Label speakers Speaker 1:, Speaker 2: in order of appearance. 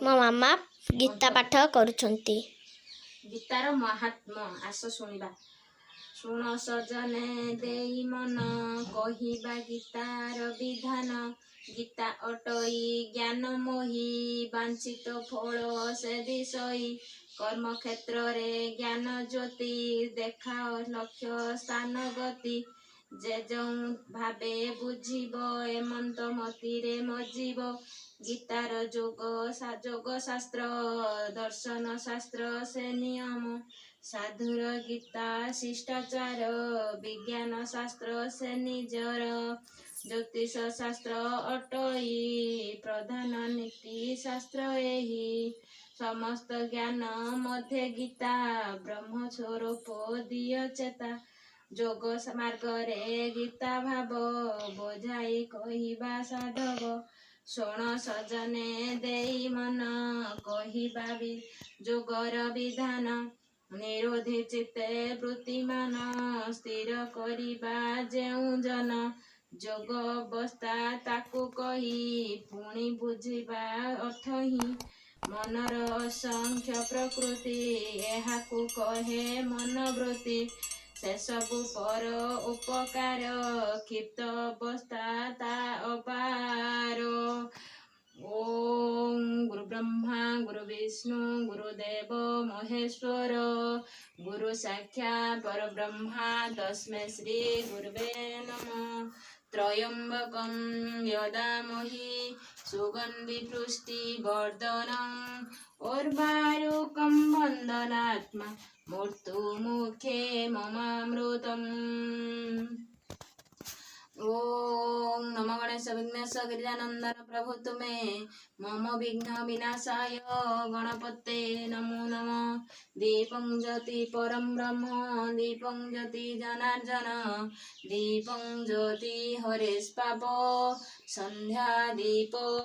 Speaker 1: ମୋ ମାମା ଗୀତା ପାଠ କରୁଛନ୍ତି।
Speaker 2: ଗୀତାର ମାହାତ୍ମ୍ୟ ଆସ ଶୁଣିବା। ଶୁଣ ସଜନେ ଦେଇ ମନ, କହିବା ଗୀତାର ବିଧାନ। ଗୀତା ଅଟଇ ଜ୍ଞାନ ମୋହି, ବାଞ୍ଛିତ ଫଳ ସେ ଦିଶଇ। କର୍ମକ୍ଷେତ୍ରରେ ଜ୍ଞାନ ଜ୍ୟୋତି, ଦେଖାଅ ଲକ୍ଷ୍ୟ ସ୍ଥାନ ଗତି। ଯେ ଯେଉଁ ଭାବେ ବୁଝିବ, ଏମନ୍ତ ମତିରେ ମଜିବ। ଗୀତାର ଯୋଗ ଶାସ୍ତ୍ର, ଦର୍ଶନ ଶାସ୍ତ୍ର ସେ ନିୟମ। ସାଧୁର ଗୀତା ଶିଷ୍ଟାଚାର, ବିଜ୍ଞାନ ଶାସ୍ତ୍ର ସେ ନିଜର। ଜ୍ୟୋତିଷ ଶାସ୍ତ୍ର ଅଟଇ, ପ୍ରଧାନ ନୀତି ଶାସ୍ତ୍ର ଏହି। ସମସ୍ତ ଜ୍ଞାନ ମଧ୍ୟ ଗୀତା, ବ୍ରହ୍ମ ସ୍ୱରୂପ ଦିଅ ଚେତା। ଯୋଗ ମାର୍ଗରେ ଗୀତା ଭାବ, ବୁଝାଇ କହିବା ସାଧବ। ଶୁଣ ସଜନେ ଦେଇ ମନ, କହିବା ଯୋଗର ବିଧାନ। ନିରୋଧୀ ଚିତ୍ତେ ବୃତ୍ତିମାନ, ସ୍ଥିର କରିବା ଯେଉଁ ଜନ। ଯୋଗ ଅବସ୍ଥା ତାକୁ କହି, ପୁଣି ବୁଝିବା ଅର୍ଥହିଁ। ମନର ଅସଂଖ୍ୟ ପ୍ରକୃତି, ଏହାକୁ କହେ ମନୋବୃତ୍ତି। ସେସବୁ ପର ଉପକାର, କ୍ଷିପ୍ତ ଅବସ୍ଥା ତା ଅପାର। ଓಂ ଗୁରୁ ବ୍ରହ୍ମା ଗୁରୁ ବିଷ୍ଣୁ ଗୁରୁଦେବ ମହେଶ୍ୱର, ଗୁରୁ ସାକ୍ଷାତ୍ ପରବ୍ରହ୍ମା ତସ୍ମୈ ଶ୍ରୀ ଗୁରବେ ନମଃ। ତ୍ରୟମ୍ବକଂ ଯଜାମହେ ସୁଗନ୍ଧି ପୁଷ୍ଟିବର୍ଧନଂ, ଉର୍ବାରୁକಂ ବନ୍ଦନାତ୍ମା ମୃତ୍युमुखे ममामृतम्। ओम नमो गणेश विघ्नेश गिरिजानंदन प्रभु तुमे, मम विघ्न विनाशाय गणपते नमो नमः। दीपं ज्योति परं ब्रह्म, दीपं ज्योति जनार्दन, दीपं ज्योति हरेश पाप, संध्या दीप।